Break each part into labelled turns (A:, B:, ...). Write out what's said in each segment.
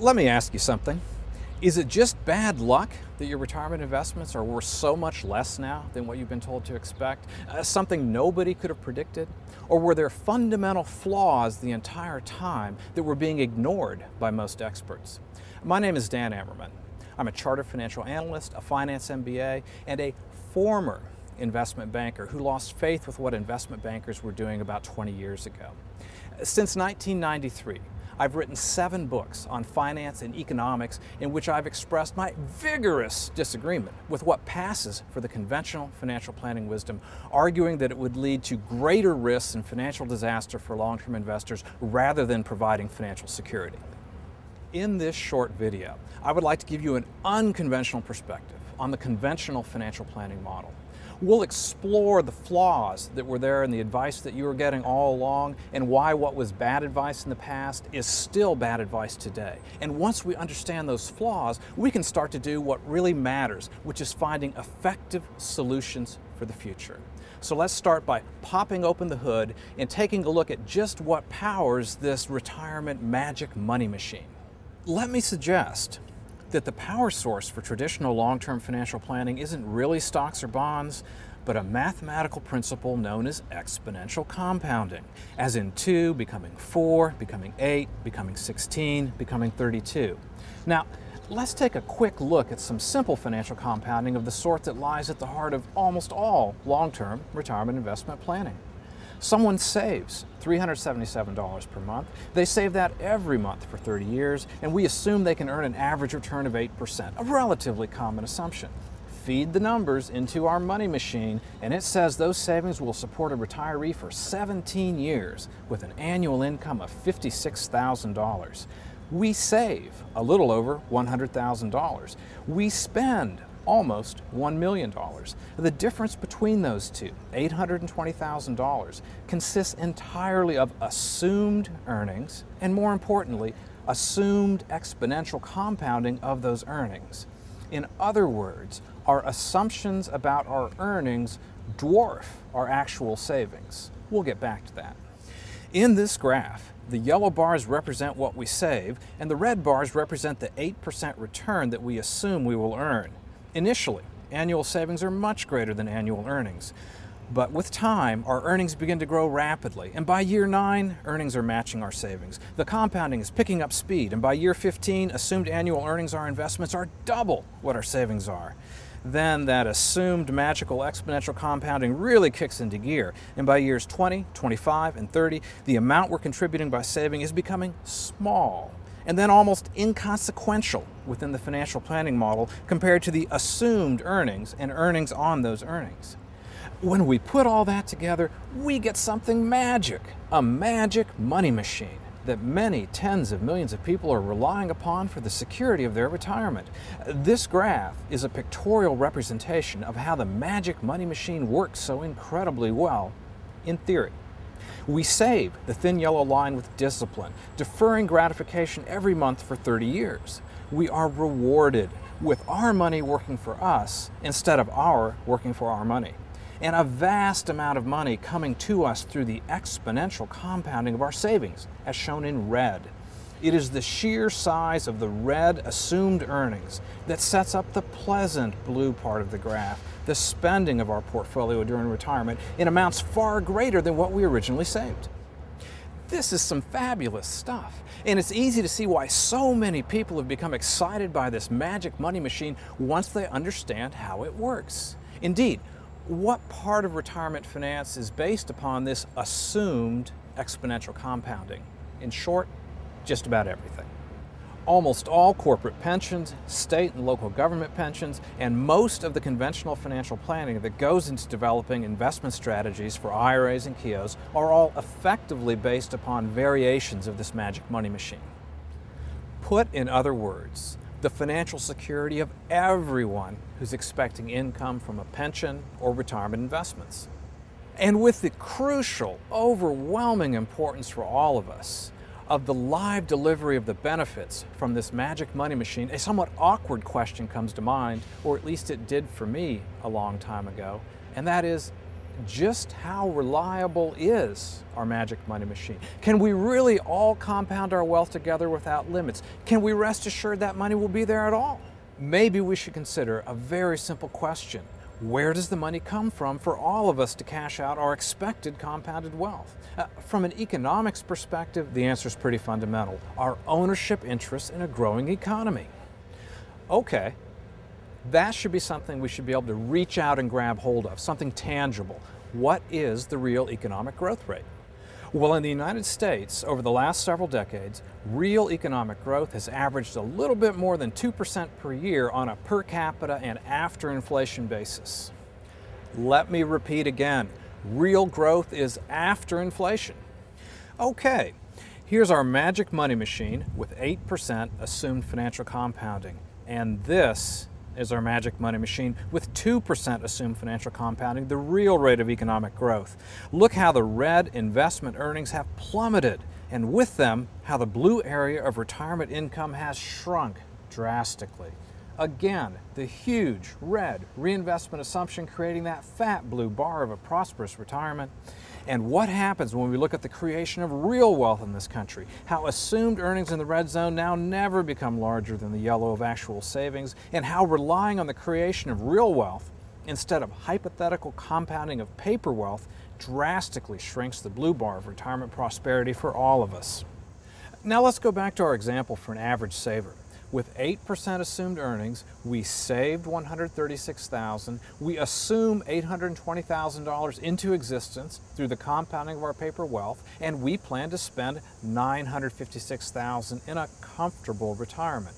A: Let me ask you something. Is it just bad luck that your retirement investments are worth so much less now than what you've been told to expect? Something nobody could have predicted? Or were there fundamental flaws the entire time that were being ignored by most experts? My name is Dan Amerman. I'm a chartered financial analyst, a finance MBA, and a former investment banker who lost faith with what investment bankers were doing about 20 years ago. Since 1993, I've written 7 books on finance and economics in which I've expressed my vigorous disagreement with what passes for the conventional financial planning wisdom, arguing that it would lead to greater risks and financial disaster for long-term investors rather than providing financial security. In this short video, I would like to give you an unconventional perspective on the conventional financial planning model. We'll explore the flaws that were there in the advice that you were getting all along and why what was bad advice in the past is still bad advice today. And once we understand those flaws, we can start to do what really matters, which is finding effective solutions for the future. So let's start by popping open the hood and taking a look at just what powers this retirement magic money machine. Let me suggest that the power source for traditional long-term financial planning isn't really stocks or bonds, but a mathematical principle known as exponential compounding, as in 2 becoming 4, becoming 8, becoming 16, becoming 32. Now, let's take a quick look at some simple financial compounding of the sort that lies at the heart of almost all long-term retirement investment planning. Someone saves $377 per month. They save that every month for 30 years, and we assume they can earn an average return of 8%, a relatively common assumption. Feed the numbers into our money machine, and it says those savings will support a retiree for 17 years with an annual income of $56,000. We save a little over $100,000. We spend almost $1 million. The difference between those two, $820,000, consists entirely of assumed earnings and, more importantly, assumed exponential compounding of those earnings. In other words, our assumptions about our earnings dwarf our actual savings. We'll get back to that. In this graph, the yellow bars represent what we save, and the red bars represent the 8% return that we assume we will earn. Initially, annual savings are much greater than annual earnings. But with time, our earnings begin to grow rapidly, and by year 9, earnings are matching our savings. The compounding is picking up speed, and by year 15, assumed annual earnings on our investments are double what our savings are. Then that assumed magical exponential compounding really kicks into gear, and by years 20, 25, and 30, the amount we're contributing by saving is becoming small, and then almost inconsequential within the financial planning model compared to the assumed earnings and earnings on those earnings. When we put all that together, we get something magic, a magic money machine that many tens of millions of people are relying upon for the security of their retirement. This graph is a pictorial representation of how the magic money machine works so incredibly well in theory. We save the thin yellow line with discipline, deferring gratification every month for 30 years. We are rewarded with our money working for us instead of our working for our money, and a vast amount of money coming to us through the exponential compounding of our savings, as shown in red. It is the sheer size of the red assumed earnings that sets up the pleasant blue part of the graph, the spending of our portfolio during retirement in amounts far greater than what we originally saved. This is some fabulous stuff, and it's easy to see why so many people have become excited by this magic money machine once they understand how it works. Indeed, what part of retirement finance is based upon this assumed exponential compounding? In short, just about everything. Almost all corporate pensions, state and local government pensions, and most of the conventional financial planning that goes into developing investment strategies for IRAs and KIOs are all effectively based upon variations of this magic money machine. Put in other words, the financial security of everyone who's expecting income from a pension or retirement investments. And with the crucial, overwhelming importance for all of us of the live delivery of the benefits from this magic money machine, a somewhat awkward question comes to mind, or at least it did for me a long time ago, and that is, just how reliable is our magic money machine? Can we really all compound our wealth together without limits? Can we rest assured that money will be there at all? Maybe we should consider a very simple question. Where does the money come from for all of us to cash out our expected compounded wealth? From an economics perspective, the answer is pretty fundamental. Our ownership interest in a growing economy. Okay, that should be something we should be able to reach out and grab hold of, something tangible. What is the real economic growth rate? Well, in the United States, over the last several decades, real economic growth has averaged a little bit more than 2% per year on a per capita and after inflation basis. Let me repeat again, real growth is after inflation. Okay, here's our magic money machine with 8% assumed financial compounding. And this is our magic money machine with 2% assumed financial compounding, the real rate of economic growth. Look how the red investment earnings have plummeted, and with them, how the blue area of retirement income has shrunk drastically. Again, the huge red reinvestment assumption creating that fat blue bar of a prosperous retirement. And what happens when we look at the creation of real wealth in this country? How assumed earnings in the red zone now never become larger than the yellow of actual savings, and how relying on the creation of real wealth instead of hypothetical compounding of paper wealth drastically shrinks the blue bar of retirement prosperity for all of us. Now let's go back to our example for an average saver. With 8% assumed earnings, we saved $136,000. We assume $820,000 into existence through the compounding of our paper wealth, and we plan to spend $956,000 in a comfortable retirement.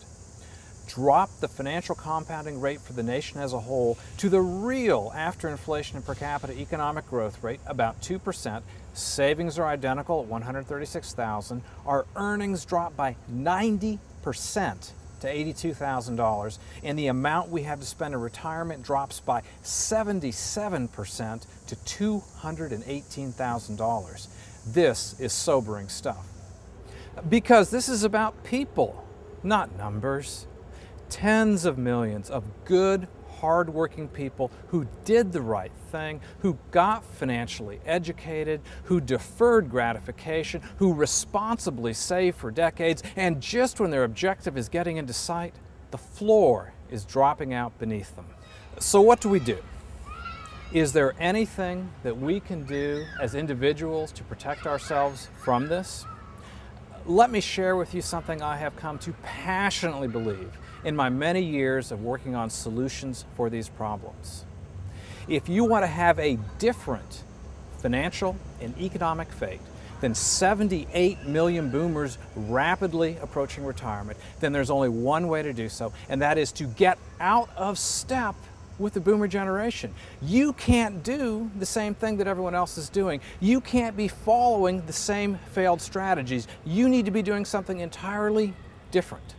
A: Drop the financial compounding rate for the nation as a whole to the real after inflation and per capita economic growth rate, about 2%. Savings are identical at $136,000. Our earnings drop by 90% to $82,000, and the amount we have to spend in retirement drops by 77% to $218,000. This is sobering stuff. Because this is about people, not numbers. Tens of millions of good, hardworking people who did the right thing, who got financially educated, who deferred gratification, who responsibly saved for decades, and just when their objective is getting into sight, the floor is dropping out beneath them. So what do we do? Is there anything that we can do as individuals to protect ourselves from this? Let me share with you something I have come to passionately believe in my many years of working on solutions for these problems. If you want to have a different financial and economic fate than 78 million boomers rapidly approaching retirement, then there's only one way to do so, and that is to get out of step with the boomer generation. You can't do the same thing that everyone else is doing. You can't be following the same failed strategies. You need to be doing something entirely different,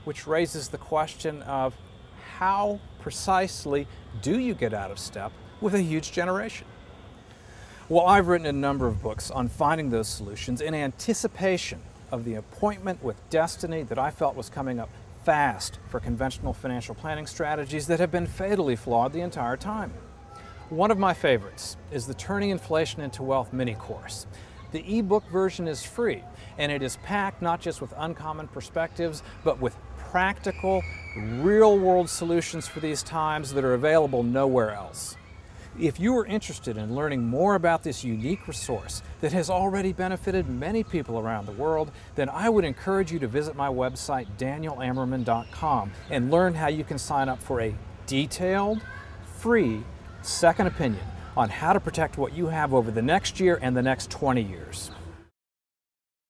A: which raises the question of how precisely do you get out of step with a huge generation? Well, I've written a number of books on finding those solutions in anticipation of the appointment with destiny that I felt was coming up fast for conventional financial planning strategies that have been fatally flawed the entire time. One of my favorites is the Turning Inflation into Wealth mini course. The ebook version is free, and it is packed not just with uncommon perspectives, but with practical, real-world solutions for these times that are available nowhere else. If you are interested in learning more about this unique resource that has already benefited many people around the world, then I would encourage you to visit my website, DanielAmerman.com, and learn how you can sign up for a detailed, free second opinion on how to protect what you have over the next year and the next 20 years.